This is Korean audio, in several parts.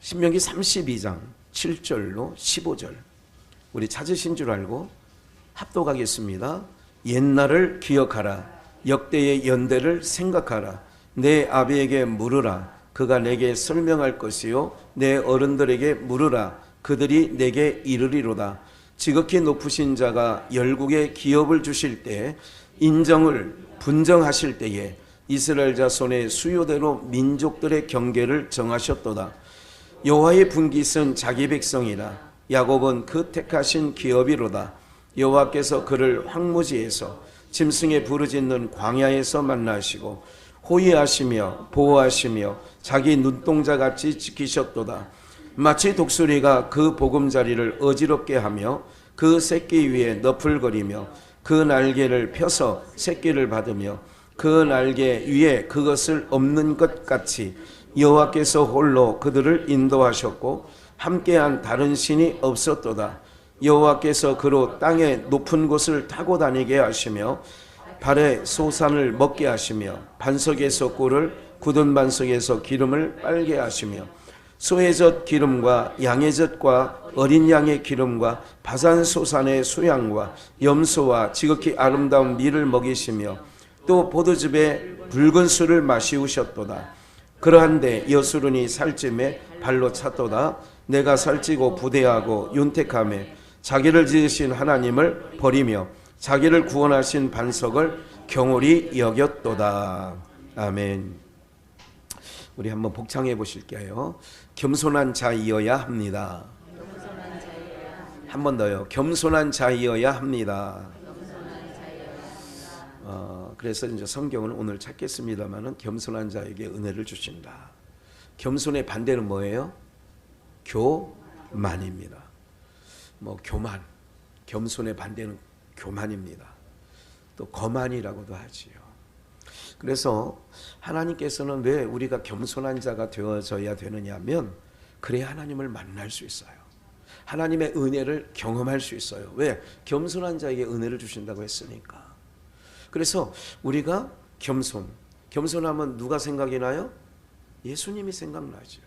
신명기 32장 7절로 15절 우리 찾으신 줄 알고 합독하겠습니다. 옛날을 기억하라. 역대의 연대를 생각하라. 내 아비에게 물으라. 그가 내게 설명할 것이요 내 어른들에게 물으라. 그들이 내게 이르리로다. 지극히 높으신 자가 열국에 기업을 주실 때 인정을 분정하실 때에 이스라엘 자손의 수요대로 민족들의 경계를 정하셨도다. 여호와의 분깃은 자기 백성이라. 야곱은 그 택하신 기업이로다. 여호와께서 그를 황무지에서 짐승의 부르짖는 광야에서 만나시고 호위하시며 보호하시며 자기 눈동자같이 지키셨도다. 마치 독수리가 그 보금자리를 어지럽게 하며 그 새끼 위에 너풀거리며 그 날개를 펴서 새끼를 받으며 그 날개 위에 그것을 엎는 것 같이 여호와께서 홀로 그들을 인도하셨고 함께한 다른 신이 없었도다. 여호와께서 그로 땅의 높은 곳을 타고 다니게 하시며 발에 소산을 먹게 하시며 반석에서 꿀을 굳은 반석에서 기름을 빨게 하시며 소의 젖 기름과 양의 젖과 어린 양의 기름과 바산 소산의 수양과 염소와 지극히 아름다운 밀을 먹이시며 또 포도즙에 붉은 술을 마시우셨도다. 그러한데 여수론이 살찜에 발로 찼도다. 내가 살찌고 부대하고 윤택하며 자기를 지으신 하나님을 버리며 자기를 구원하신 반석을 경홀히 여겼도다. 아멘. 우리 한번 복창해 보실게요. 겸손한 자이어야 합니다. 한 번 더요. 겸손한 자이어야 합니다. 그래서 이제 성경은 오늘 찾겠습니다만은 겸손한 자에게 은혜를 주신다. 겸손의 반대는 뭐예요? 교만입니다. 교만. 겸손의 반대는 교만입니다. 또 거만이라고도 하지요. 그래서 하나님께서는 왜 우리가 겸손한 자가 되어져야 되느냐 하면 그래야 하나님을 만날 수 있어요. 하나님의 은혜를 경험할 수 있어요. 왜? 겸손한 자에게 은혜를 주신다고 했으니까. 그래서 우리가 겸손하면 누가 생각이 나요? 예수님이 생각나죠.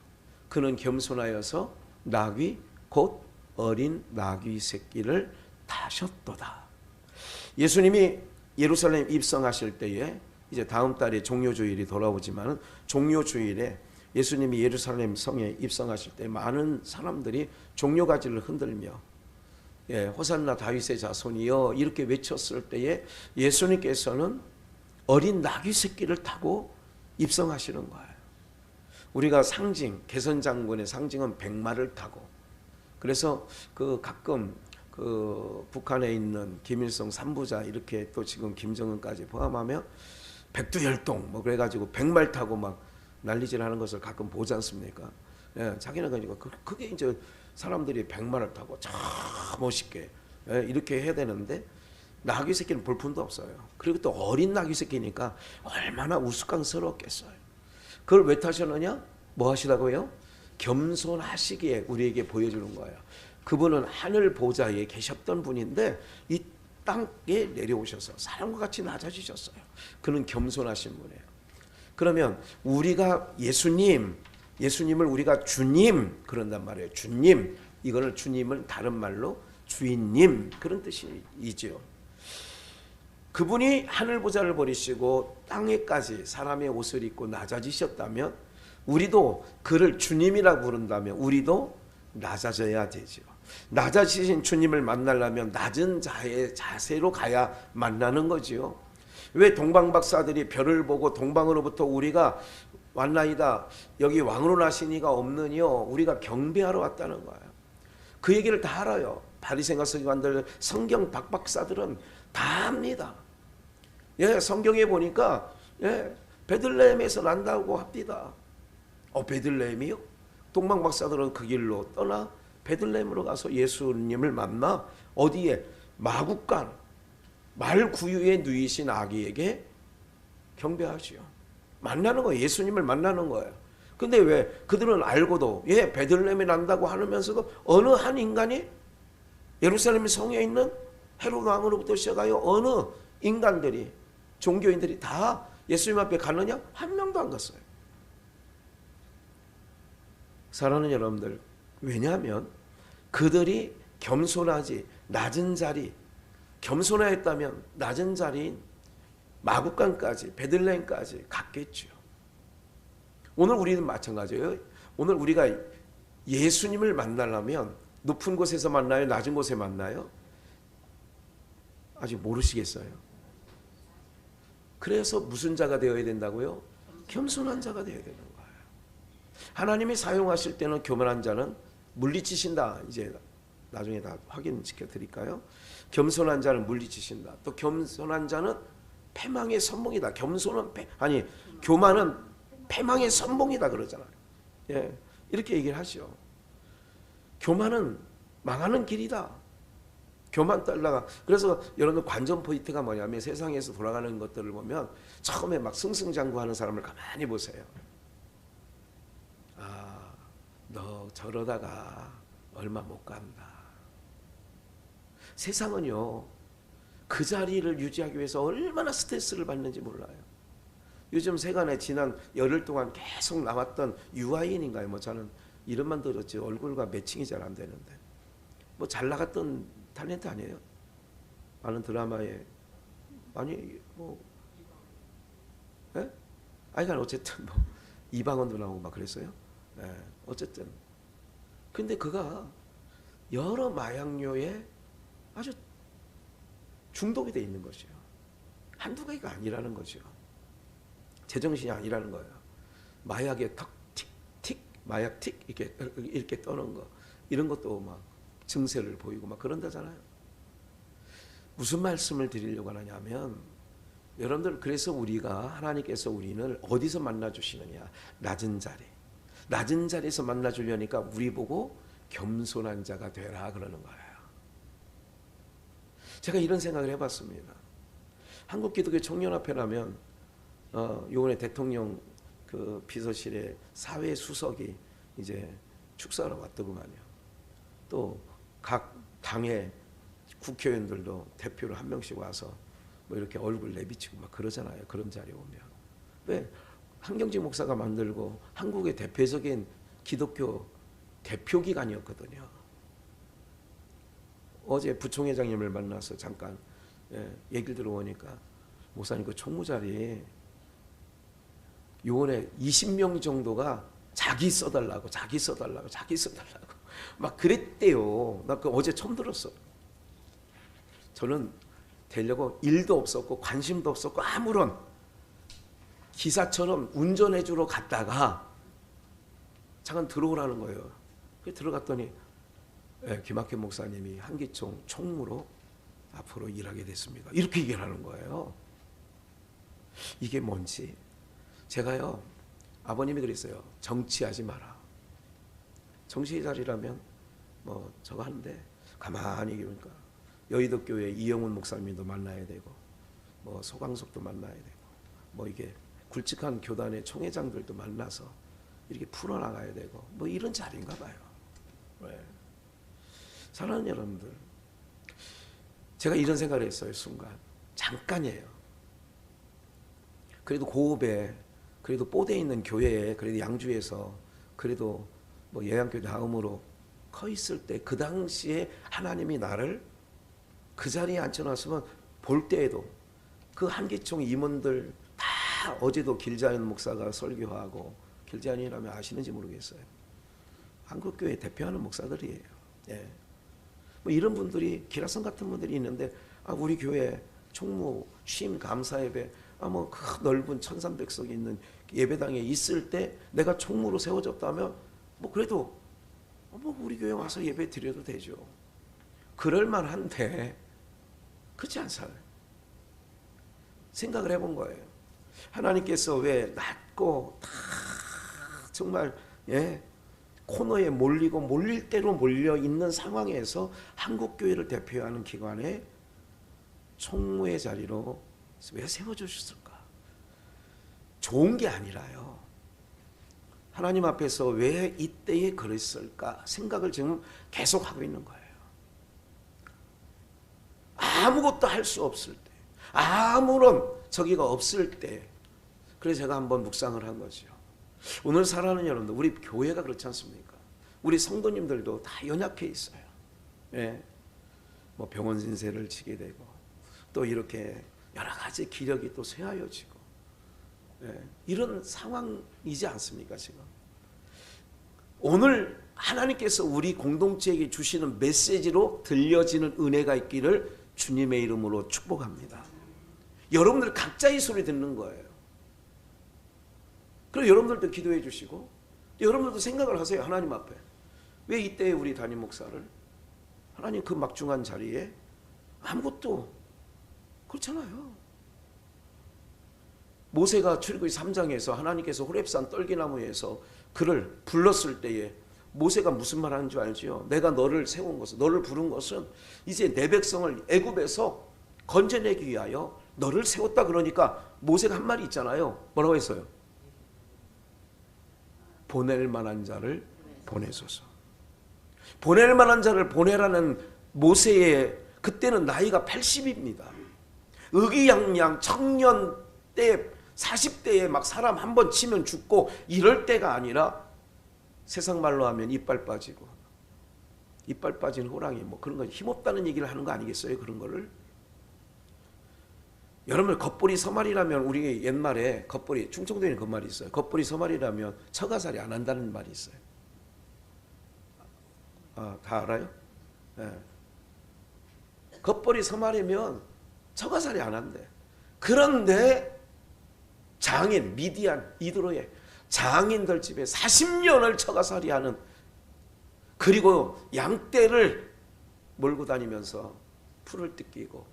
그는 겸손하여서 나귀 곧 어린 나귀 새끼를 타셨도다. 예수님이 예루살렘 입성하실 때에 이제 다음 달에 종료주일이 돌아오지만 종료주일에 예수님이 예루살렘 성에 입성하실 때 많은 사람들이 종려가지를 흔들며 호산나 다윗의 자손이여 이렇게 외쳤을 때에 예수님께서는 어린 나귀 새끼를 타고 입성하시는 거예요. 우리가 상징, 개선장군의 상징은 백마를 타고, 그래서 가끔 북한에 있는 김일성 3부자 이렇게 또 지금 김정은까지 포함하며 백두열동 그래가지고 백말 타고 막 난리질하는 것을 가끔 보지 않습니까? 자기는 그러니까 그게 이제 사람들이 백마를 타고 참 멋있게 이렇게 해야 되는데 나귀 새끼는 볼품도 없어요. 그리고 또 어린 나귀 새끼니까 얼마나 우스꽝스럽겠어요. 그걸 왜 타셨느냐? 뭐 하시라고요? 겸손하시기에 우리에게 보여주는 거예요. 그분은 하늘 보좌에 계셨던 분인데 이 땅에 내려오셔서 사람과 같이 낮아지셨어요. 그는 겸손하신 분이에요. 그러면 우리가 예수님을 우리가 주님 그런단 말이에요. 주님, 이거는 주님은 다른 말로 주인님 그런 뜻이죠. 그분이 하늘 보좌를 버리시고 땅에까지 사람의 옷을 입고 낮아지셨다면 우리도 그를 주님이라고 부른다면 우리도 낮아져야 되죠. 낮아지신 주님을 만나려면 낮은 자의 자세로 가야 만나는 거지요. 왜 동방박사들이 별을 보고 동방으로부터 우리가 왔나이다 여기 왕으로 나신 이가 없느니요 우리가 경배하러 왔다는 거예요. 그 얘기를 다 알아요. 바리새인과 서기관들, 성경 박박사들은 다 압니다. 성경에 보니까 베들레헴에서 난다고 합니다. 베들레헴이요? 동방박사들은 그 길로 떠나 베들레헴으로 가서 예수님을 만나 어디에? 마국간 말 구유에 누이신 아기에게 경배하지요. 만나는 거예요. 예수님을 만나는 거예요. 근데 왜 그들은 알고도 베들레헴에 난다고 하면서도 어느 한 인간이 예루살렘 성에 있는 헤롯 왕으로부터 시작하여 어느 인간들이 종교인들이 다 예수님 앞에 갔느냐? 한 명도 안 갔어요. 사랑하는 여러분들, 왜냐하면 그들이 겸손하지 낮은 자리, 겸손하였다면 낮은 자리인 마국간까지 베들레헴까지 갔겠죠. 오늘 우리는 마찬가지예요. 오늘 우리가 예수님을 만나려면 높은 곳에서 만나요? 낮은 곳에 만나요? 아직 모르시겠어요? 그래서 무슨 자가 되어야 된다고요? 겸손한 자가 되어야 되는 거예요. 하나님이 사용하실 때는 교만한 자는 물리치신다. 이제 나중에 다 확인시켜 드릴까요? 겸손한 자는 물리치신다. 또 겸손한 자는 패망의 선봉이다. 교만은 패망의 선봉이다 그러잖아요. 예, 이렇게 얘기를 하죠. 교만은 망하는 길이다. 교만 떨다가, 그래서 여러분 관전 포인트가 뭐냐면 세상에서 돌아가는 것들을 보면 처음에 막 승승장구하는 사람을 가만히 보세요. 아, 너 저러다가 얼마 못 간다. 세상은요, 그 자리를 유지하기 위해서 얼마나 스트레스를 받는지 몰라요. 요즘 세간에 지난 열흘 동안 계속 나왔던 유아인인가요? 뭐 저는 이름만 들었지 얼굴과 매칭이 잘 안 되는데, 뭐 잘 나갔던 탤런트 아니에요? 많은 드라마에 아니 뭐, 예? 아이가 어쨌든 뭐 이방원도 나오고 막 그랬어요. 예, 어쨌든 근데 그가 여러 마약류에 아주 중독이 돼 있는 것이요. 한두 개가 아니라는 거죠. 제정신이 아니라는 거예요. 마약에 턱 틱틱 마약 틱 이렇게 떠는 거, 이런 것도 막 증세를 보이고 막 그런다잖아요. 무슨 말씀을 드리려고 하냐면, 여러분들, 그래서 우리가 하나님께서 우리를 어디서 만나 주시느냐? 낮은 자리. 낮은 자리에서 만나 주려니까 우리 보고 겸손한 자가 되라 그러는 거예요. 제가 이런 생각을 해봤습니다. 한국기독교 청년합회라면 요번에 대통령 그 비서실에 사회 수석이 이제 축사하러 왔더구만요. 또 각 당의 국회의원들도 대표로 한 명씩 와서 뭐 이렇게 얼굴 내비치고 막 그러잖아요. 그런 자리에 오면. 왜? 한경직 목사가 만들고 한국의 대표적인 기독교 대표기관이었거든요. 어제 부총회장님을 만나서 잠깐 얘기를 들어보니까, 목사님 그 총무 자리에 요번에 20명 정도가 자기 써달라고 막 그랬대요. 나 그 어제 처음 들었어. 저는 되려고 일도 없었고 관심도 없었고 아무런 기사처럼 운전해주러 갔다가 잠깐 들어오라는 거예요. 들어갔더니 김학현 목사님이 한기총 총무로 앞으로 일하게 됐습니다. 이렇게 얘기를 하는 거예요. 이게 뭔지 제가요, 아버님이 그랬어요. 정치하지 마라. 정치의 자리라면 뭐 저거 하는데 가만히, 그러니까 여의도 교회 이영훈 목사님도 만나야 되고 뭐 소강석도 만나야 되고 뭐 이게 굵직한 교단의 총회장들도 만나서 이렇게 풀어나가야 되고 뭐 이런 자리인가 봐요. 네. 사랑하는 여러분들, 제가 이런 생각을 했어요. 순간 잠깐이에요. 그래도 고읍에, 그래도 뽀대 있는 교회에, 그래도 양주에서 그래도 뭐 예양교 다음으로 커 있을 때, 그 당시에 하나님이 나를 그 자리에 앉혀놨으면 볼 때에도 그 한기총 임원들 다, 어제도 길자연 목사가 설교하고, 길자연이라면 아시는지 모르겠어요. 한국교회 대표하는 목사들이에요. 예. 뭐 이런 분들이, 기라성 같은 분들이 있는데, 우리 교회 총무 쉼 감사 예배, 뭐 그 넓은 1300석이 있는 예배당에 있을 때 내가 총무로 세워졌다면 뭐 그래도 뭐 우리 교회 와서 예배 드려도 되죠. 그럴만한데 그렇지 않아요. 생각을 해본 거예요. 하나님께서 왜 낮고 다 정말 코너에 몰리고 몰릴 대로 몰려 있는 상황에서 한국교회를 대표하는 기관에 총무의 자리로 왜 세워주셨을까? 좋은 게 아니라요. 하나님 앞에서 왜 이때에 그랬을까 생각을 지금 계속 하고 있는 거예요. 아무것도 할 수 없을 때, 아무런 저기가 없을 때, 그래서 제가 한번 묵상을 한 거죠. 오늘 사랑하는 여러분들, 우리 교회가 그렇지 않습니까? 우리 성도님들도 다 연약해 있어요. 예. 뭐 병원 신세를 지게 되고 또 이렇게 여러 가지 기력이 또 쇠하여지고 예. 이런 상황이지 않습니까 지금? 오늘 하나님께서 우리 공동체에게 주시는 메시지로 들려지는 은혜가 있기를 주님의 이름으로 축복합니다. 여러분들 각자의 소리 듣는 거예요. 그리고 여러분들도 기도해 주시고 여러분들도 생각을 하세요. 하나님 앞에 왜 이때 우리 담임 목사를 하나님 그 막중한 자리에 아무것도 그렇잖아요. 모세가 출애굽기 3장에서 하나님께서 호렙산 떨기나무에서 그를 불렀을 때에 모세가 무슨 말 하는 줄 알지요? 내가 너를 세운 것은, 너를 부른 것은 이제 내 백성을 애굽에서 건져내기 위하여 너를 세웠다. 그러니까 모세가 한 말이 있잖아요. 뭐라고 했어요? 보낼 만한 자를 보내소서. 보낼 만한 자를 보내라는 모세의 그때는 나이가 80입니다. 의기양양 청년 때 40대에 막 사람 한 번 치면 죽고 이럴 때가 아니라 세상 말로 하면 이빨 빠지고 이빨 빠진 호랑이 뭐 그런 거 힘없다는 얘기를 하는 거 아니겠어요? 그런 거를 여러분 겉보리 서말이라면 우리 옛말에 겉보리 충청도에는 그 말이 있어요. 겉보리 서말이라면 처가살이 안 한다는 말이 있어요. 아, 다 알아요? 네. 겉보리 서말이면 처가살이 안 한대. 그런데 장인 미디안 이드로의 장인들 집에 40년을 처가살이하는 그리고 양떼를 몰고 다니면서 풀을 뜯기고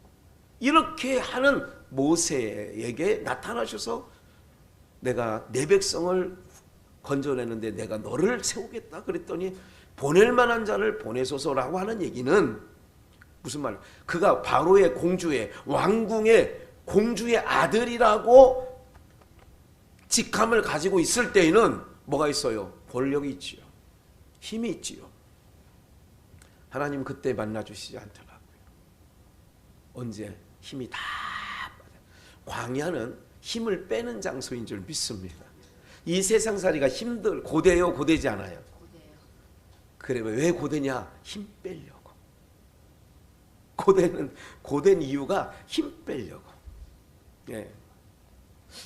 이렇게 하는 모세에게 나타나셔서 내가 내 백성을 건져내는데 내가 너를 세우겠다 그랬더니 보낼 만한 자를 보내소서라고 하는 얘기는 무슨 말이에요? 그가 바로의 공주의 왕궁의 공주의 아들이라고 직함을 가지고 있을 때에는 뭐가 있어요? 권력이 있지요. 힘이 있지요. 하나님 그때 만나주시지 않더라고요. 언제? 힘이 다 빠져. 광야는 힘을 빼는 장소인 줄 믿습니다. 이 세상살이가 고되요? 고되지 않아요? 고대요. 그래 왜 고되냐? 힘 빼려고. 고된 이유가 힘 빼려고. 예.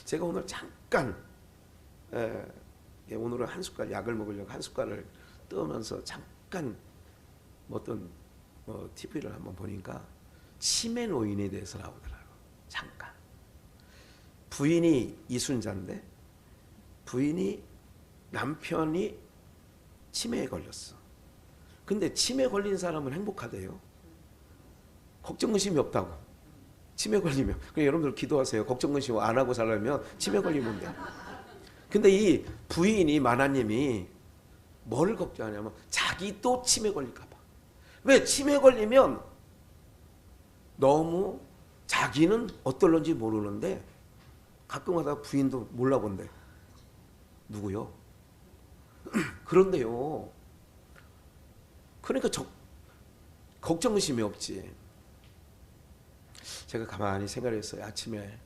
제가 오늘 잠깐 오늘은 한 숟갈 약을 먹으려고 한 숟갈을 떠면서 잠깐 어떤 TV를 한번 보니까 치매 노인에 대해서 나오더라고. 잠깐. 부인이 이순자인데 부인이 남편이 치매에 걸렸어. 근데 치매 걸린 사람은 행복하대요. 걱정 의심이 없다고. 치매 걸리면. 그러니까 여러분들 기도하세요. 걱정 의심 안 하고 살려면 치매 걸리면 돼. 근데 이 부인이 마나님이 뭘 걱정하냐면 자기도 치매 걸릴까 봐. 왜? 치매 걸리면 너무 자기는 어떨런지 모르는데 가끔 하다가 부인도 몰라본대. 누구요? 그런데요. 그러니까 걱정 의심이 없지. 제가 가만히 생각했어요. 아침에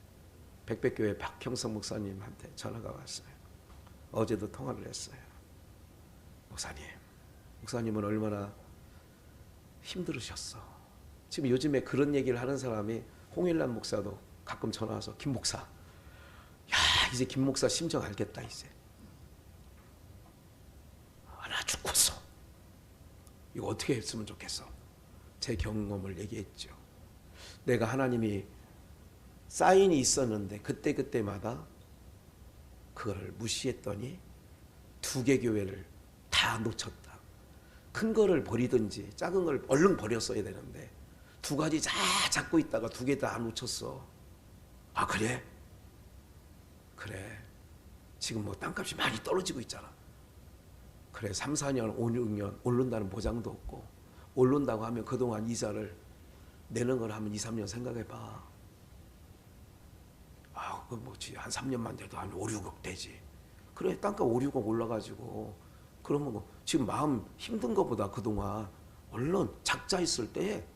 백백교회 박형성 목사님한테 전화가 왔어요. 어제도 통화를 했어요. 목사님은 얼마나 힘들으셨어. 지금 요즘에 그런 얘기를 하는 사람이 홍일란 목사도 가끔 전화 와서 김 목사, 야 이제 김 목사 심정 알겠다 이제. 나 죽었어. 이거 어떻게 했으면 좋겠어. 제 경험을 얘기했죠. 내가 하나님이 사인이 있었는데 그때마다 그거를 무시했더니 2개 교회를 다 놓쳤다. 큰 거를 버리든지 작은 걸 얼른 버렸어야 되는데 2가지 다 잡고 있다가 2개 다 놓쳤어. 아 그래? 그래. 지금 뭐 땅값이 많이 떨어지고 있잖아. 그래 3, 4년, 5, 6년 오른다는 보장도 없고 오른다고 하면 그동안 이자를 내는 걸 하면 2, 3년 생각해봐. 아, 그 뭐지 한 3년만 돼도 한 5, 6억 되지. 그래 땅값 5, 6억 올라가지고 그러면 뭐 지금 마음 힘든 것보다 그동안 얼른 작자 있을 때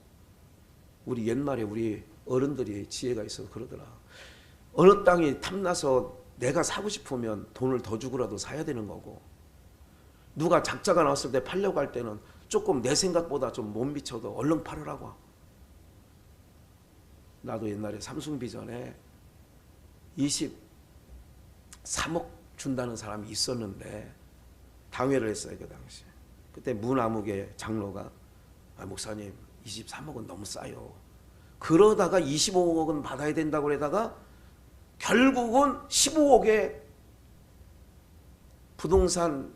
우리 옛말에 우리 어른들이 지혜가 있어서 그러더라. 어느 땅이 탐나서 내가 사고 싶으면 돈을 더 주고라도 사야 되는 거고 누가 작자가 나왔을 때 팔려고 할 때는 조금 내 생각보다 좀 못 미쳐도 얼른 팔으라고. 나도 옛날에 삼성비전에 23억 준다는 사람이 있었는데 당회를 했어요. 그 당시. 그때 문아무개 장로가 목사님 23억은 너무 싸요. 그러다가 25억은 받아야 된다고 그러다가 결국은 15억에 부동산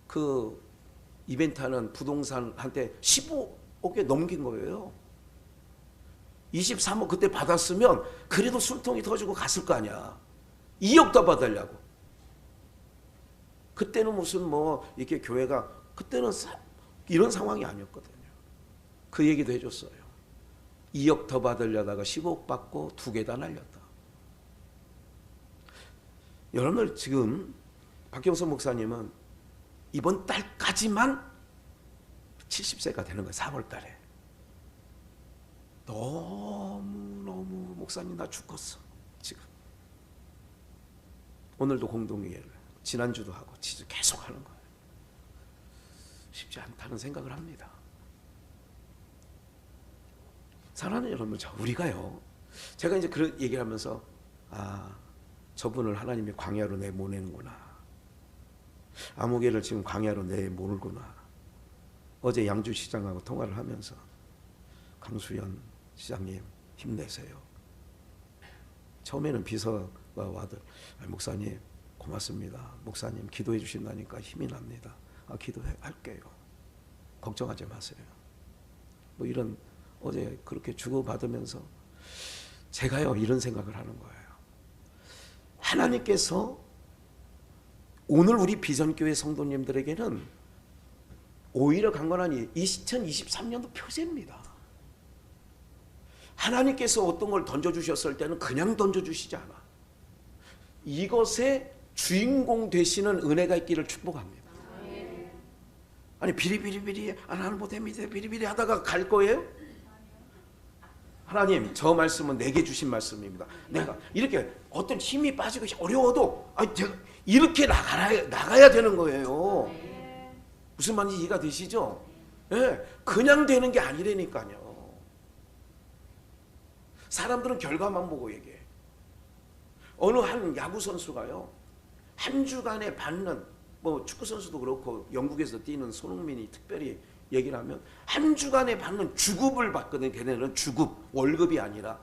그 이벤트 하는 부동산한테 15억에 넘긴 거예요. 23억 그때 받았으면 그래도 술통이 터지고 갔을 거 아니야. 2억 더 받으려고. 그때는 무슨 뭐 이렇게 교회가 그때는 이런 상황이 아니었거든요. 그 얘기도 해줬어요. 2억 더 받으려다가 15억 받고 2개 다 날렸다. 여러분들 지금 박경선 목사님은 이번 달까지만 70세가 되는 거예요. 4월 달에. 너무 목사님 나 죽겠어. 지금. 오늘도 공동회의를 지난주도 하고 계속 하는 거예요. 쉽지 않다는 생각을 합니다. 사랑하는 여러분, 우리가요. 제가 이제 그런 얘기를 하면서 저분을 하나님이 광야로 내보내는구나. 아무개를 지금 광야로 내모르구나. 어제 양주시장하고 통화를 하면서 강수연 시장님 힘내세요. 처음에는 비서가 와도 목사님 고맙습니다. 목사님 기도해 주신다니까 힘이 납니다. 기도할게요. 걱정하지 마세요. 뭐 이런 어제 그렇게 주고받으면서 제가요 이런 생각을 하는 거예요. 하나님께서 오늘 우리 비전교회 성도님들에게는 오히려 강건하니 2023년도 표제입니다. 하나님께서 어떤 걸 던져주셨을 때는 그냥 던져주시지 않아. 이것의 주인공 되시는 은혜가 있기를 축복합니다. 아니 비리비리비리 나는 못합니다 비리비리 하다가 갈 거예요? 하나님 저 말씀은 내게 주신 말씀입니다. 내가 이렇게 어떤 힘이 빠지고 어려워도 제가 이렇게 나가야 되는 거예요. 무슨 말인지 이해가 되시죠? 네, 그냥 되는 게 아니라니까요. 사람들은 결과만 보고 얘기해. 어느 한 야구 선수가요, 한 주간에 받는 뭐 축구 선수도 그렇고 영국에서 뛰는 손흥민이 특별히 얘기를 하면 한 주간에 받는 주급을 받거든. 걔네는 주급, 월급이 아니라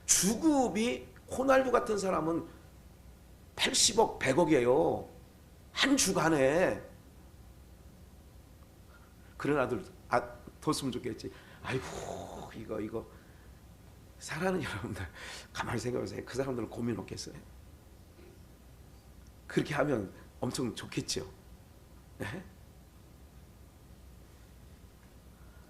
주급이 호날두 같은 사람은 80억, 100억이에요. 한 주간에. 그런 아들 뒀으면 좋겠지. 아이고 이거 사랑하는 여러분들 가만히 생각해보세요. 그 사람들은 고민 없겠어요? 그렇게 하면 엄청 좋겠죠. 네?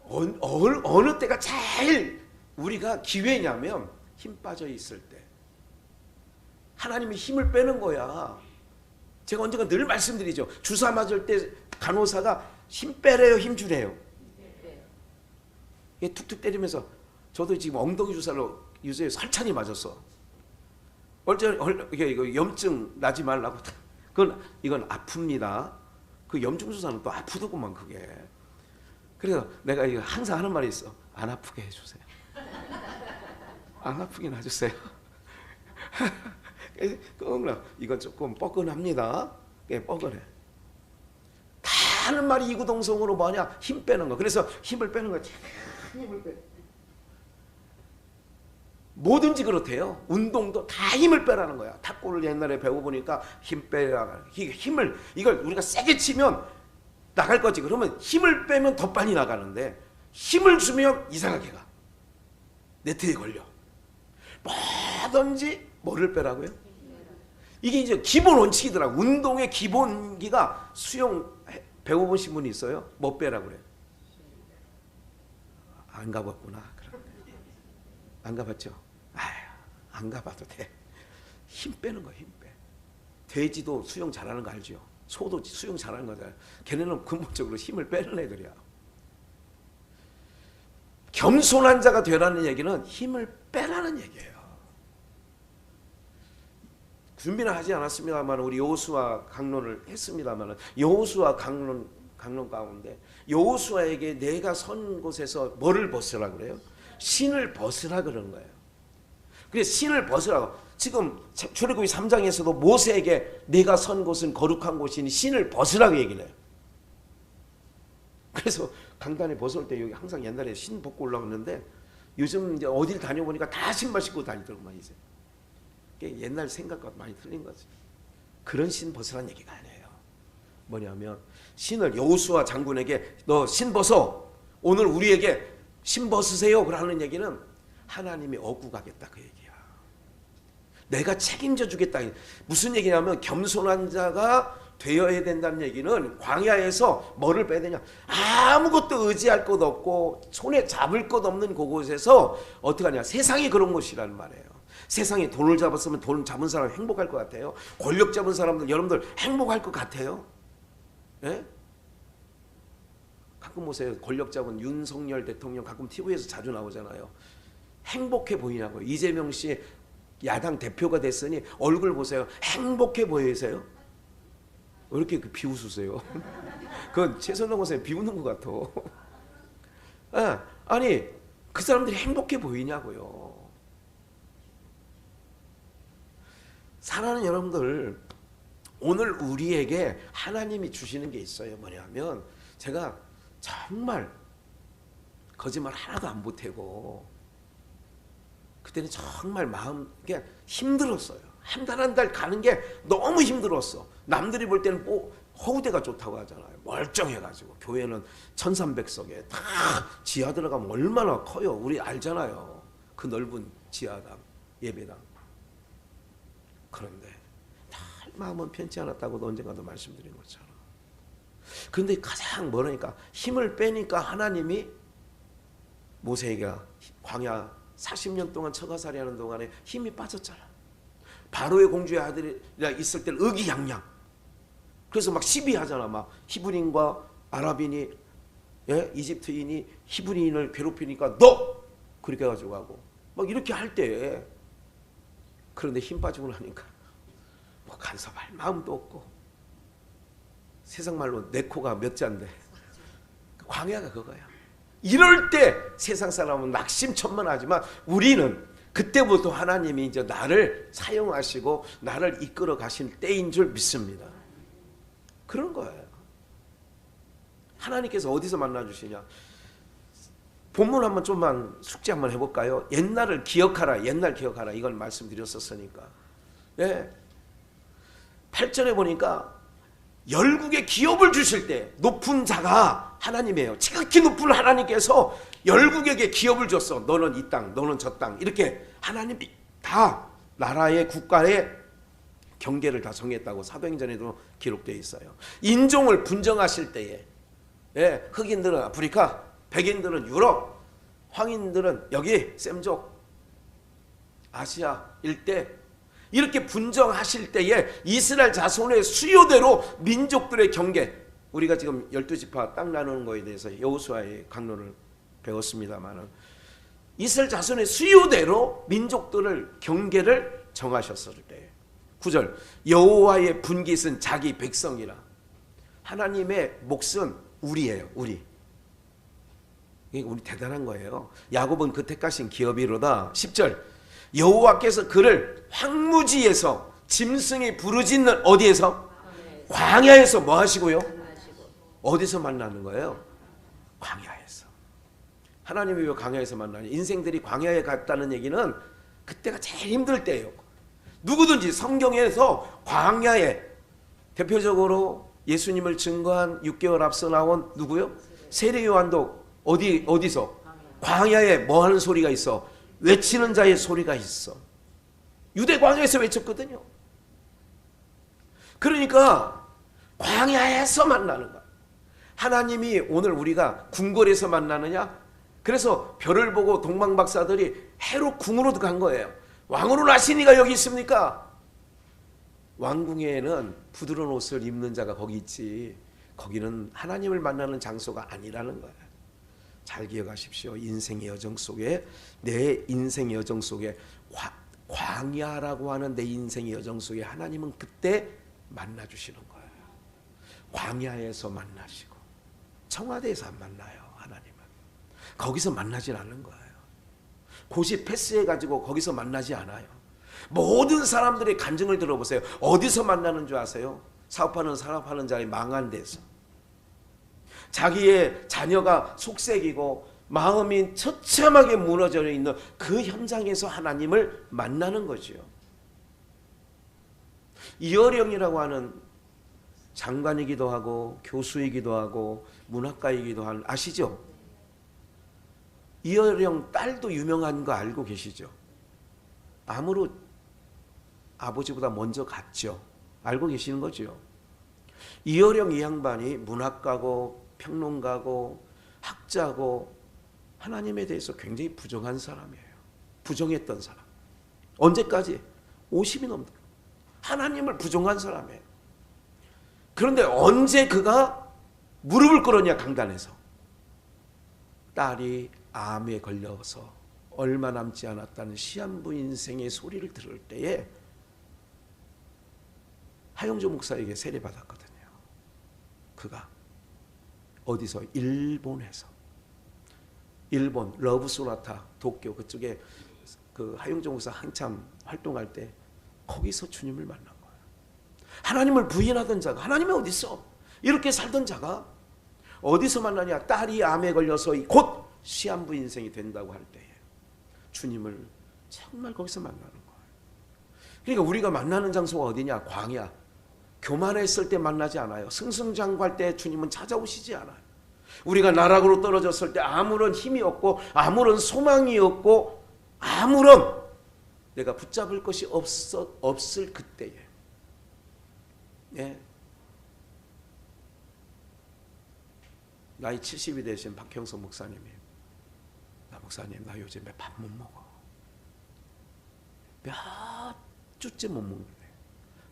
어느 때가 제일 우리가 기회냐면 힘 빠져 있을 때 하나님이 힘을 빼는 거야. 제가 언젠가 늘 말씀드리죠. 주사 맞을 때 간호사가 힘 빼래요, 힘 주래요? 얘 툭툭 때리면서 저도 지금 엉덩이 주사를 요새 설찬이 맞았어. 이거 염증 나지 말라고. 이건 아픕니다. 그 염증 주사는 또 아프더구만 그게. 그래서 내가 이거 항상 하는 말이 있어. 안 아프게 해주세요. 안 아프게 놔주세요. 이건 조금 뻐근합니다. 뻐근해. 다 하는 말이 이구동성으로 뭐냐? 힘 빼는 거. 그래서 힘을 빼는 거야. 힘을 빼. 뭐든지 그렇대요. 운동도 다 힘을 빼라는 거야. 탁구를 옛날에 배워보니까 힘 빼라. 이걸 우리가 세게 치면 나갈 거지. 그러면 힘을 빼면 더 빨리 나가는데 힘을 주면 이상하게 가. 네트에 걸려. 뭐든지 뭐를 빼라고요? 이게 이제 기본 원칙이더라고. 운동의 기본기가 수영 배워보신 분이 있어요? 뭐 빼라고 그래? 안 가봤구나. 안 가봤죠? 안 가봐도 돼. 힘 빼는 거야, 힘 빼. 돼지도 수영 잘하는 거 알죠? 소도 수영 잘하는 거잖아요. 걔네는 근본적으로 힘을 빼는 애들이야. 겸손한 자가 되라는 얘기는 힘을 빼라는 얘기예요. 준비는 하지 않았습니다만 우리 여호수아 강론을 했습니다만 여호수아 강론 강론 가운데 여호수아에게 내가 선 곳에서 뭐를 벗으라 그래요? 신을 벗으라 그런 거예요. 그래서 신을 벗으라고. 지금 출애굽기 3장에서도 모세에게 내가 선 곳은 거룩한 곳이니 신을 벗으라고 얘기를 해요. 그래서 강단에 벗을 때 여기 항상 옛날에 신 벗고 올라갔는데 요즘 이제 어딜 다녀보니까 다 신발 신고 다니더구만 이제. 옛날 생각과 많이 틀린 거지. 그런 신 벗으라는 얘기가 아니에요. 뭐냐면 신을 여호수아 장군에게 너 신 벗어. 오늘 우리에게 신 벗으세요. 그러는 얘기는 하나님이 얻고 가겠다 그 얘기야. 내가 책임져 주겠다. 무슨 얘기냐면 겸손한 자가 되어야 된다는 얘기는 광야에서 뭐를 빼야 되냐. 아무것도 의지할 것 없고 손에 잡을 것 없는 그곳에서 어떻게 하냐. 세상이 그런 곳이라는 말이에요. 세상에 돈을 잡았으면 돈 잡은 사람 행복할 것 같아요? 권력 잡은 사람들 여러분들 행복할 것 같아요? 예? 가끔 보세요. 권력 잡은 윤석열 대통령 가끔 TV에서 자주 나오잖아요. 행복해 보이냐고요. 이재명 씨 야당 대표가 됐으니 얼굴 보세요. 행복해 보이세요? 왜 이렇게 비웃으세요? 그건 최선동 선생님 비웃는 것 같아. 아니 그 사람들이 행복해 보이냐고요. 사랑하는 여러분들, 오늘 우리에게 하나님이 주시는 게 있어요. 뭐냐면 제가 정말 거짓말 하나도 안 보태고 그때는 정말 마음 그냥 힘들었어요. 한 달 한 달 가는 게 너무 힘들었어. 남들이 볼 때는 허우대가 좋다고 하잖아요. 멀쩡해가지고 교회는 1300석에 다 지하 들어가면 얼마나 커요. 우리 알잖아요. 그 넓은 지하당 예배당. 그런데 다 마음은 편치 않았다고도 언젠가도 말씀드린 것처럼. 그런데 가장 뭐라니까 힘을 빼니까 하나님이 모세에게 광야 40년 동안 처가살이 하는 동안에 힘이 빠졌잖아. 바로의 공주의 아들이 있을 때는 의기양양. 그래서 막 시비하잖아. 막 히브리인과 아랍인이 이집트인이 히브리인을 괴롭히니까 너! 그렇게 해가지고 하고 막 이렇게 할 때 그런데 힘 빠지고 나니까 뭐 간섭할 마음도 없고 세상 말로 내 코가 몇 잔데 광야가 그거야. 이럴 때 세상 사람은 낙심천만하지만 우리는 그때부터 하나님이 이제 나를 사용하시고 나를 이끌어 가실 때인 줄 믿습니다. 그런 거예요. 하나님께서 어디서 만나주시냐. 본문 한번 좀만 숙제 한번 해볼까요? 옛날을 기억하라. 옛날 기억하라. 이걸 말씀드렸었으니까. 예. 8절에 보니까 열국의 기업을 주실 때 높은 자가 하나님이에요. 지극히 높은 하나님께서 열국에게 기업을 줬어. 너는 이 땅, 너는 저 땅. 이렇게 하나님이 다 나라의 국가의 경계를 다 정했다고 사도행전에도 기록되어 있어요. 인종을 분정하실 때에 흑인들은 아프리카, 백인들은 유럽, 황인들은 여기 셈족 아시아 일대 이렇게 분정하실 때에 이스라엘 자손의 수요대로 민족들의 경계, 우리가 지금 12지파 땅 나누는 거에 대해서 여호수아의 강론을 배웠습니다만 이스라엘 자손의 수요대로 민족들을 경계를 정하셨을 때 9절 여호와의 분깃은 자기 백성이라. 하나님의 몫은 우리예요. 우리 대단한 거예요. 야곱은 그 택하신 기업이로다. 10절 여호와께서 그를 황무지에서 짐승이 부르짖는 어디에서? 광야에서 뭐 하시고요? 어디서 만나는 거예요? 광야에서. 하나님이 왜 광야에서 만나냐? 인생들이 광야에 갔다는 얘기는 그때가 제일 힘들 때예요. 누구든지 성경에서 광야에 대표적으로 예수님을 증거한 6개월 앞서 나온 누구요? 세례 요한도 어디서? 광야에 뭐 하는 소리가 있어? 외치는 자의 소리가 있어. 유대 광야에서 외쳤거든요. 그러니까 광야에서 만나는 거야. 하나님이 오늘 우리가 궁궐에서 만나느냐? 그래서 별을 보고 동방박사들이 해로 궁으로 간 거예요. 왕으로 나시니가 여기 있습니까? 왕궁에는 부드러운 옷을 입는 자가 거기 있지, 거기는 하나님을 만나는 장소가 아니라는 거예요. 잘 기억하십시오. 인생의 여정 속에, 내 인생의 여정 속에, 광야라고 하는 내 인생의 여정 속에 하나님은 그때 만나주시는 거예요. 광야에서 만나시고 청와대에서 안 만나요. 하나님은 거기서 만나질 않는 거예요. 고시 패스해가지고 거기서 만나지 않아요. 모든 사람들의 간증을 들어보세요. 어디서 만나는 줄 아세요? 사업하는 자리 망한 데서. 자기의 자녀가 속색이고 마음이 처참하게 무너져 있는 그 현장에서 하나님을 만나는 거지요. 이어령이라고 하는 장관이기도 하고 교수이기도 하고 문학가이기도 한, 아시죠? 이어령 딸도 유명한 거 알고 계시죠? 암으로 아버지보다 먼저 갔죠. 알고 계시는 거죠. 이어령 이 양반이 문학가고 평론가고 학자고 하나님에 대해서 굉장히 부정한 사람이에요. 부정했던 사람. 언제까지? 50이 넘도록 하나님을 부정한 사람이에요. 그런데 언제 그가 무릎을 꿇었냐, 강단에서. 딸이 암에 걸려서 얼마 남지 않았다는 시한부 인생의 소리를 들을 때에 하영조 목사에게 세례받았거든요. 그가 어디서? 일본에서. 일본 러브소나타 도쿄 그쪽에 그 하영조 목사 한참 활동할 때 거기서 주님을 만난 거예요. 하나님을 부인하던 자가, 하나님이 어디 있어? 이렇게 살던 자가 어디서 만나냐? 딸이 암에 걸려서 곧 시한부 인생이 된다고 할 때에 주님을 정말 거기서 만나는 거예요. 그러니까 우리가 만나는 장소가 어디냐? 광야. 교만했을 때 만나지 않아요. 승승장구할 때 주님은 찾아오시지 않아요. 우리가 나락으로 떨어졌을 때 아무런 힘이 없고 아무런 소망이 없고 아무런 내가 붙잡을 것이 없을 그때에, 예. 나이 70이 되신 박형석 목사님이, 나 목사님 나 요즘에 밥 못 먹어. 몇 주째 못 먹는데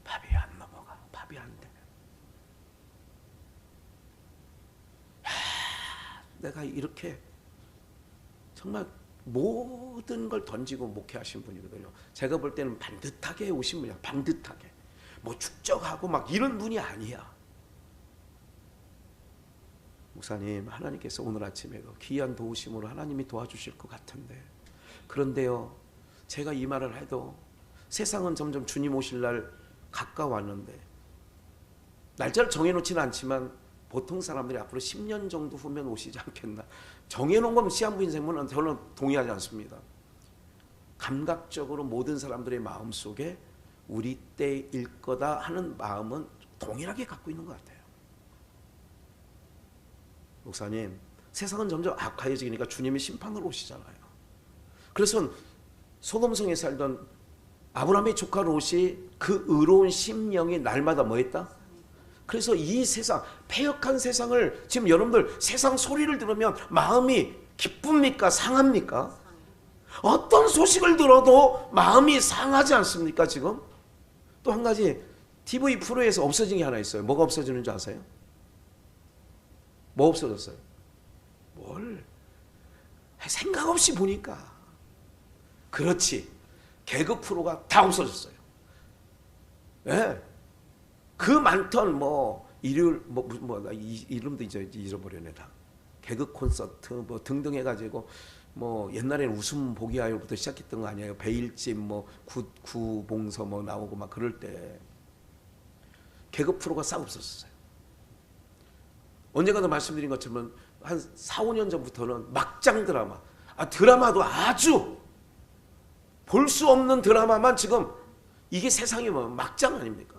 밥이 안 넘어가. 밥이 안 돼. 내가 이렇게 정말 모든 걸 던지고 목회하신 분이거든요. 제가 볼 때는 반듯하게 오신 분이야. 반듯하게. 뭐 축적하고 막 이런 분이 아니야. 목사님, 하나님께서 오늘 아침에도 귀한 도우심으로 하나님이 도와주실 것 같은데, 그런데요, 제가 이 말을 해도 세상은 점점 주님 오실 날 가까웠는데, 날짜를 정해놓지는 않지만 보통 사람들이 앞으로 10년 정도 후면 오시지 않겠나. 정해놓은 건 시한부 인생은 저는 동의하지 않습니다. 감각적으로 모든 사람들의 마음속에 우리 때일 거다 하는 마음은 동일하게 갖고 있는 것 같아요. 목사님, 세상은 점점 악화해지니까 주님이 심판으로 오시잖아요. 그래서 소돔성에 살던 아브라함의 조카 롯이 그 의로운 심령이 날마다 뭐 했다? 그래서 이 세상, 패역한 세상을, 지금 여러분들 세상 소리를 들으면 마음이 기쁩니까? 상합니까? 어떤 소식을 들어도 마음이 상하지 않습니까? 지금 또 한 가지, TV 프로에서 없어진 게 하나 있어요. 뭐가 없어지는 줄 아세요? 뭐 없어졌어요? 뭘? 생각 없이 보니까. 그렇지. 개그 프로가 다 없어졌어요. 예. 그 많던 뭐 일요일 이름도 이제 잊어버렸네 다. 개그 콘서트 뭐 등등 해가지고 뭐 옛날에는 웃음 보기 하여부터 시작했던 거 아니에요? 베일집 뭐 구봉서 뭐 나오고 막 그럴 때 개그 프로가 싹 없었어요. 언젠가도 말씀드린 것처럼 한 4, 5년 전부터는 막장 드라마, 드라마도 아주 볼 수 없는 드라마만 지금, 이게 세상이 뭐 막장 아닙니까?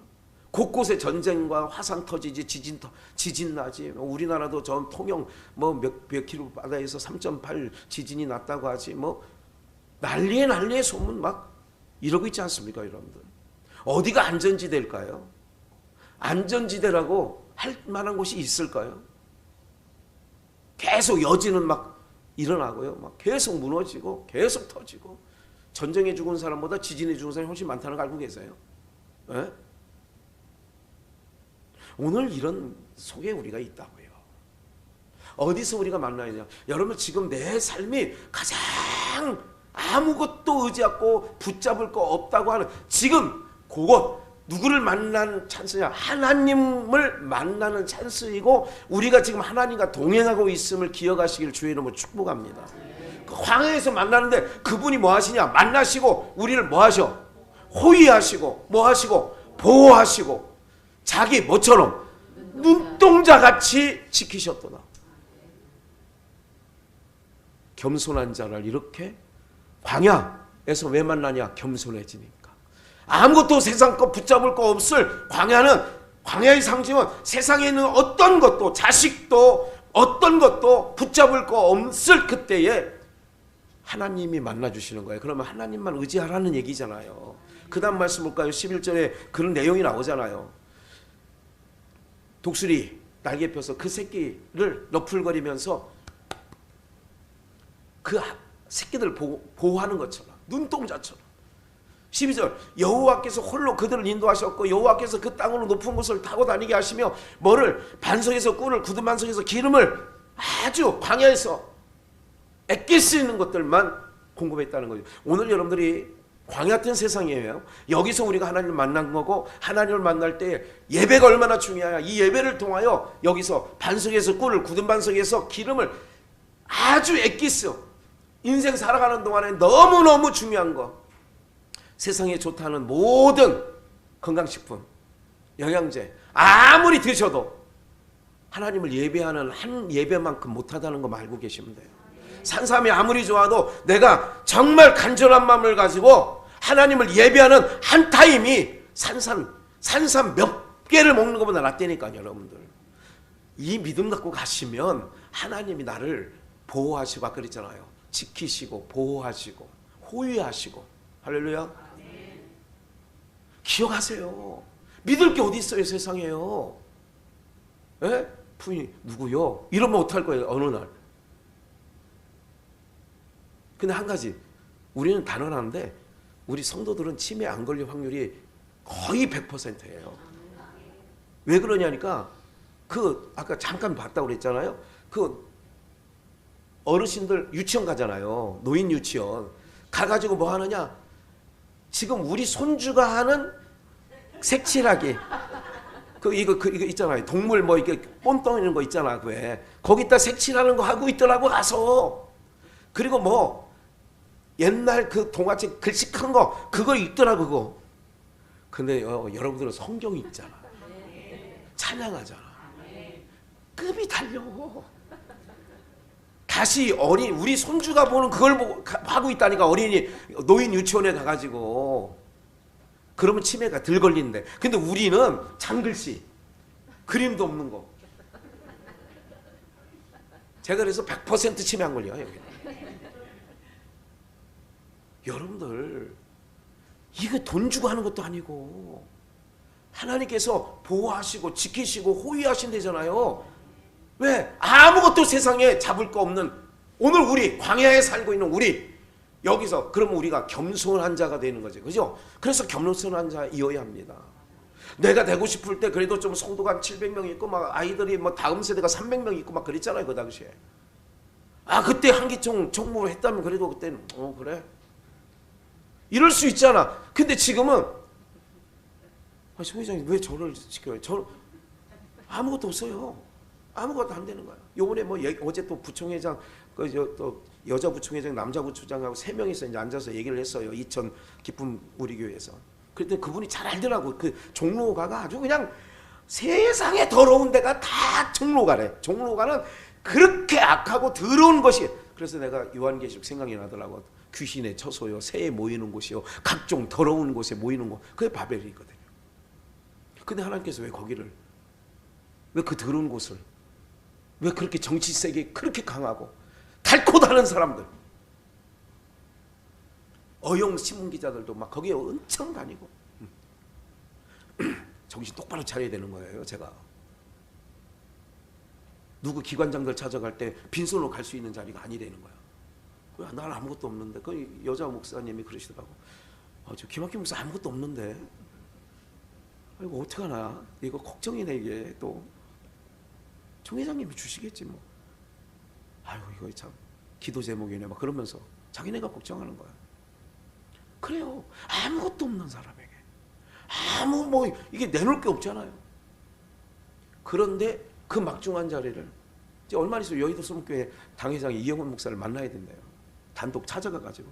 곳곳에 전쟁과 화상 터지지, 지진 나지. 우리나라도 전 통영 뭐 몇 킬로 바다에서 3.8 지진이 났다고 하지. 뭐 난리의 소문 막 이러고 있지 않습니까, 여러분들? 어디가 안전지대일까요? 안전지대라고 할 만한 곳이 있을까요? 계속 여지는 막 일어나고요. 막 계속 무너지고 계속 터지고, 전쟁에 죽은 사람보다 지진에 죽은 사람이 훨씬 많다는 거 알고 계세요? 네? 오늘 이런 속에 우리가 있다고요. 어디서 우리가 만나야 되냐? 여러분, 지금 내 삶이 가장 아무것도 의지하고 붙잡을 거 없다고 하는 지금 그곳, 누구를 만난 찬스냐? 하나님을 만나는 찬스이고 우리가 지금 하나님과 동행하고 있음을 기억하시길 주의 이름으로 축복합니다. 그 광야에서 만나는데 그분이 뭐 하시냐? 만나시고 우리를 뭐 하셔? 호위하시고 뭐 하시고? 보호하시고 자기 뭐처럼? 눈동자같이 지키셨도다. 겸손한 자를 이렇게 광야에서 왜 만나냐? 겸손해지니까. 아무것도 세상 거 붙잡을 거 없을 광야의 상징은 세상에 있는 어떤 것도 자식도 어떤 것도 붙잡을 거 없을 그때에 하나님이 만나주시는 거예요. 그러면 하나님만 의지하라는 얘기잖아요. 그 다음 말씀 볼까요? 11절에 그런 내용이 나오잖아요. 독수리 날개 펴서 그 새끼를 너풀거리면서 그 새끼들 보호하는 것처럼 눈동자처럼 12절 여호와께서 홀로 그들을 인도하셨고 여호와께서 그 땅으로 높은 곳을 타고 다니게 하시며 뭐를 반석에서 꿀을 굳은 반석에서 기름을 아주 광야에서 아낄 수 있는 것들만 공급했다는 거죠. 오늘 여러분들이 광야 같은 세상이에요. 여기서 우리가 하나님을 만난 거고 하나님을 만날 때 예배가 얼마나 중요하냐. 이 예배를 통하여 여기서 반석에서 꿀을 굳은 반석에서 기름을 아주 아낄 수 인생 살아가는 동안에 너무너무 중요한 거 세상에 좋다는 모든 건강식품, 영양제 아무리 드셔도 하나님을 예배하는 한 예배만큼 못하다는 거 알고 계시면 돼요. 산삼이 아무리 좋아도 내가 정말 간절한 마음을 가지고 하나님을 예배하는 한 타임이 산삼 몇 개를 먹는 것보다 낫다니까요. 여러분들 이 믿음 갖고 가시면 하나님이 나를 보호하시고 아까 그랬잖아요. 지키시고 보호하시고 호위하시고 할렐루야. 기억하세요. 믿을 게 어디 있어요 세상에요. 에? 부인이 누구요? 이러면 어떡할 거예요 어느 날. 근데 한 가지 우리는 단언하는데 우리 성도들은 치매 안 걸릴 확률이 거의 100%예요. 왜 그러냐니까 그 아까 잠깐 봤다고 그랬잖아요. 그 어르신들 유치원 가잖아요. 노인 유치원 가가지고 뭐 하느냐? 지금 우리 손주가 하는 색칠하기 이거 있잖아요. 동물 뭐 이렇게 뻔떠있는 거 있잖아. 왜 거기다 색칠하는 거 하고 있더라고 가서. 그리고 뭐 옛날 그 동화책 글씨 큰 거 그거 읽더라 그거. 근데 여러분들은 성경 읽잖아. 찬양하잖아. 급이 달려. 다시 우리 손주가 보는 그걸 보고 하고 있다니까. 어린이 노인 유치원에 가가지고. 그러면 치매가 덜 걸리는데. 근데 우리는 장글씨 그림도 없는 거. 제가 그래서 100% 치매 안 걸려요 여기. 여러분들 이거 돈 주고 하는 것도 아니고 하나님께서 보호하시고 지키시고 호위하신대잖아요. 왜? 아무것도 세상에 잡을 거 없는 오늘 우리 광야에 살고 있는 우리 여기서 그러면 우리가 겸손한 자가 되는 거죠. 그죠? 그래서 겸손한 자이어야 합니다. 내가 되고 싶을 때 그래도 좀 성도가 한 700명 있고 막 아이들이 뭐 다음 세대가 300명 있고 막 그랬잖아요. 그 당시에. 그때 한기총 총무를 했다면 그래도 그때는 그래. 이럴 수 있잖아. 근데 지금은 송 회장님 왜 저를 지켜요? 저 아무것도 없어요. 아무것도 안 되는 거야. 요번에 뭐 어제 또 부총회장 또 여자 부총회장 남자 부총장하고 3명이서 이제 앉아서 얘기를 했어요. 이천 기쁨 우리 교회에서. 그때 그분이 잘 알더라고. 그 종로가가 아주 그냥 세상에 더러운 데가 다 종로가래. 종로가는 그렇게 악하고 더러운 것이. 그래서 내가 요한계시록 생각이 나더라고. 귀신의 처소요, 새에 모이는 곳이요, 각종 더러운 곳에 모이는 곳. 그게 바벨이거든요. 근데 하나님께서 왜 거기를, 왜 그 더러운 곳을, 왜 그렇게 정치 세계 그렇게 강하고 달코 다른 사람들, 어용 신문 기자들도 막 거기에 엄청 다니고 정신 똑바로 차려야 되는 거예요. 제가 누구 기관장들 찾아갈 때 빈손으로 갈 수 있는 자리가 아니라는 거야. 난 아무것도 없는데. 그 여자 목사님이 그러시더라고. 저 김학규 목사 아무것도 없는데. 이거 어떡하나. 이거 걱정이네 이게 또. 정 회장님이 주시겠지 뭐. 이거 참 기도 제목이네 막 그러면서 자기네가 걱정하는 거야. 그래요. 아무것도 없는 사람에게 아무 뭐 이게 내놓을 게 없잖아요. 그런데 그 막중한 자리를 이제 얼마 있어요. 여의도 수목교회 당회장 이영훈 목사를 만나야 된대요. 단독 찾아가가지고.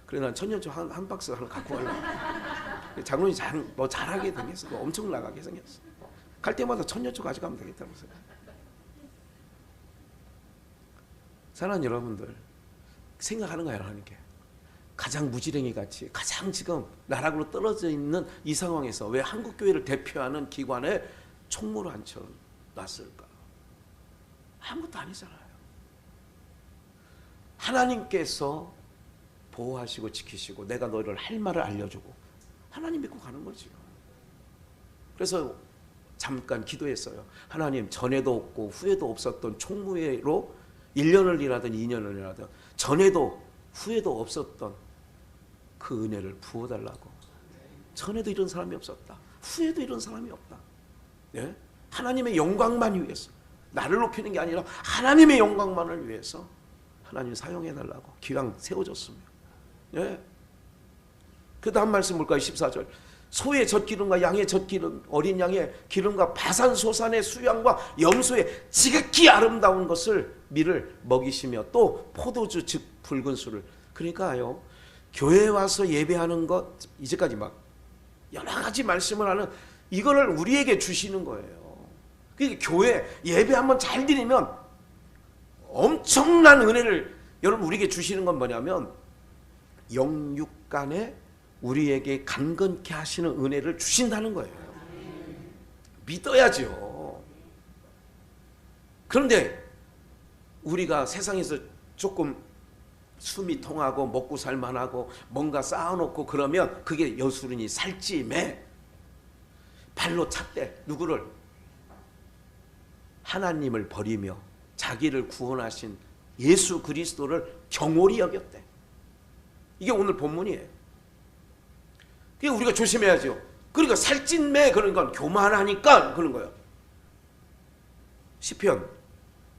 그래 난 천년초 한 박스 하나 갖고 가려고. 장로님 뭐 잘하게 생겼어. 뭐 엄청 나가게 생겼어. 갈 때마다 천년초 가져가면 되겠다고 생각. 사랑하는 여러분들, 생각하는 거예요. 하나님께 가장 무지랭이 같이 가장 지금 나락으로 떨어져 있는 이 상황에서 왜 한국교회를 대표하는 기관에 총무를 앉혀놨을까? 아무것도 아니잖아요. 하나님께서 보호하시고 지키시고 내가 너희를 할 말을 알려주고 하나님 믿고 가는 거죠. 그래서 잠깐 기도했어요. 하나님, 전에도 없고 후에도 없었던 총무회로 1년을 일하든 2년을 일하든 전에도 후에도 없었던 그 은혜를 부어달라고. 전에도 이런 사람이 없었다. 후에도 이런 사람이 없다. 예? 하나님의 영광만 위해서, 나를 높이는 게 아니라 하나님의 영광만을 위해서 하나님 사용해달라고 기왕 세워줬으면. 예? 그 다음 말씀 볼까요? 14절. 소의 젖기름과 양의 젖기름, 어린 양의 기름과 바산소산의 수양과 염소의 지극히 아름다운 것을 밀을 먹이시며 또 포도주 즉 붉은 술을. 그러니까요, 교회에 와서 예배하는 것, 이제까지 막 여러 가지 말씀을 하는 이거를 우리에게 주시는 거예요. 그러니까 교회 예배 한번 잘 드리면 엄청난 은혜를 여러분 우리에게 주시는 건 뭐냐면 영육간에 우리에게 강건케 하시는 은혜를 주신다는 거예요. 믿어야죠. 그런데 우리가 세상에서 조금 숨이 통하고 먹고 살만하고 뭔가 쌓아놓고 그러면 그게 여수run이 살찌매. 발로 찼대. 누구를? 하나님을 버리며 자기를 구원하신 예수 그리스도를 경홀히 여겼대. 이게 오늘 본문이에요. 그러니까 우리가 조심해야죠. 그러니까 살찐매, 그러니까 교만하니까 그런 거예요. 시편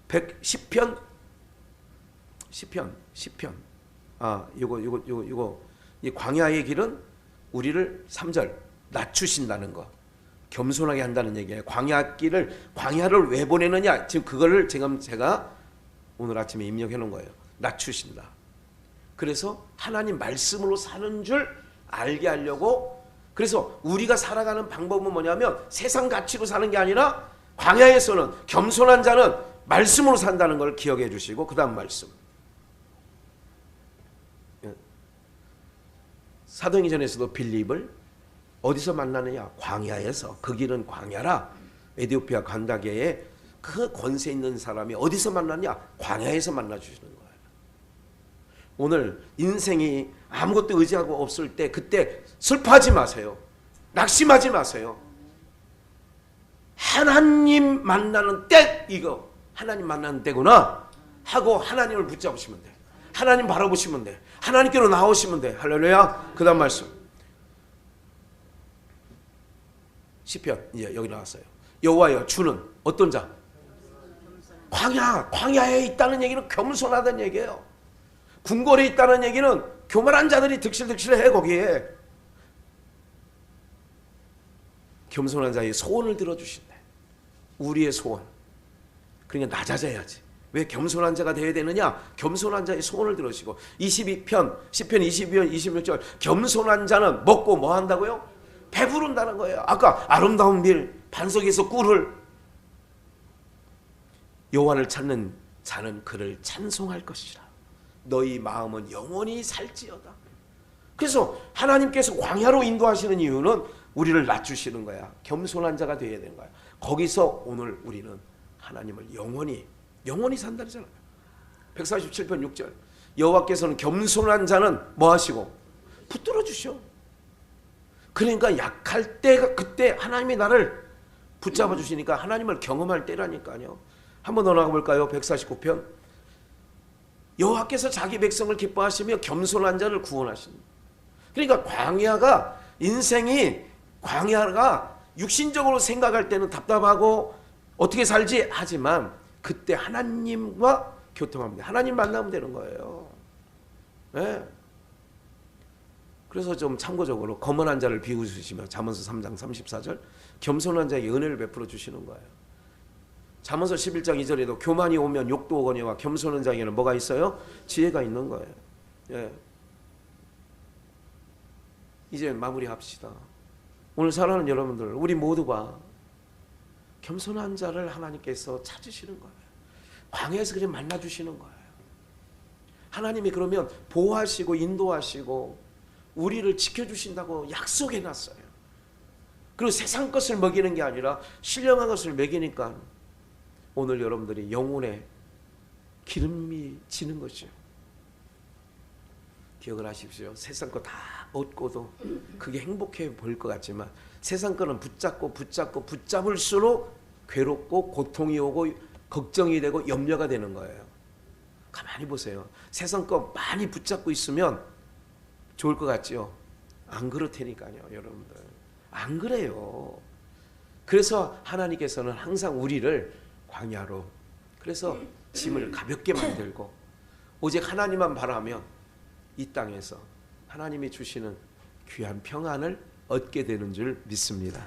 10편 이거 이 광야의 길은 우리를 3절 낮추신다는 거, 겸손하게 한다는 얘기예요. 광야를 왜 보내느냐? 지금 그거를 지금 제가 오늘 아침에 입력해 놓은 거예요. 낮추신다. 그래서 하나님 말씀으로 사는 줄 알게 하려고. 그래서 우리가 살아가는 방법은 뭐냐면 세상 가치로 사는 게 아니라 광야에서는 겸손한 자는 말씀으로 산다는 걸 기억해 주시고, 그 다음 말씀. 사도행전에서도 빌립을 어디서 만나느냐? 광야에서. 그 길은 광야라. 에티오피아 간다게에 그 권세 있는 사람이 어디서 만났냐? 광야에서 만나주시는 거예요. 오늘 인생이 아무것도 의지하고 없을 때 그때 슬퍼하지 마세요. 낙심하지 마세요. 하나님 만나는 때, 이거 하나님 만나는 때구나 하고 하나님을 붙잡으시면 돼. 하나님 바라보시면 돼. 하나님께로 나오시면 돼. 할렐루야. 그 다음 말씀. 시편 이제 여기 나왔어요. 여호와여 주는 어떤 자? 광야에 있다는 얘기는 겸손하다는 얘기예요. 궁궐에 있다는 얘기는 교만한 자들이 득실득실해. 거기에 겸손한 자의 소원을 들어주신대. 우리의 소원. 그러니까 낮아져야지. 왜 겸손한 자가 되어야 되느냐? 겸손한 자의 소원을 들으시고. 22편 시편 22편 26절 겸손한 자는 먹고 뭐 한다고요? 배부른다는 거예요. 아까 아름다운 밀 반석에서 꿀을. 여호와를 찾는 자는 그를 찬송할 것이라. 너희 마음은 영원히 살지어다. 그래서 하나님께서 광야로 인도하시는 이유는 우리를 낮추시는 거야. 겸손한 자가 되어야 되는 거야. 거기서 오늘 우리는 하나님을 영원히 산다잖아요. 147편 6절 여호와께서는 겸손한 자는 뭐 하시고? 붙들어 주셔. 그러니까 약할 때가 그때 하나님이 나를 붙잡아 주시니까 하나님을 경험할 때라니까요. 한번 더 나가볼까요? 149편 여호와께서 자기 백성을 기뻐하시며 겸손한 자를 구원하십니다. 그러니까 광야가 육신적으로 생각할 때는 답답하고 어떻게 살지 하지만 그때 하나님과 교통합니다. 하나님 만나면 되는 거예요. 네. 그래서 좀 참고적으로 거만한 자를 비웃으시며 잠언서 3장 34절 겸손한 자에게 은혜를 베풀어 주시는 거예요. 잠언서 11장 2절에도 교만이 오면 욕도 오거니와 겸손한 자에게는 뭐가 있어요? 지혜가 있는 거예요. 예. 이제 마무리합시다. 오늘 사랑하는 여러분들, 우리 모두가 겸손한 자를 하나님께서 찾으시는 거예요. 광야에서 그냥 만나주시는 거예요. 하나님이 그러면 보호하시고 인도하시고 우리를 지켜주신다고 약속해놨어요. 그리고 세상 것을 먹이는 게 아니라 신령한 것을 먹이니까 오늘 여러분들이 영혼에 기름이 지는 거죠. 기억을 하십시오. 세상 거 다 얻고도 그게 행복해 보일 것 같지만 세상 거는 붙잡고 붙잡을수록 괴롭고 고통이 오고 걱정이 되고 염려가 되는 거예요. 가만히 보세요. 세상 거 많이 붙잡고 있으면 좋을 것 같죠? 안 그렇다니까요, 여러분들. 안 그래요. 그래서 하나님께서는 항상 우리를 광야로, 그래서 짐을 가볍게 만들고 오직 하나님만 바라면 이 땅에서 하나님이 주시는 귀한 평안을 얻게 되는 줄 믿습니다.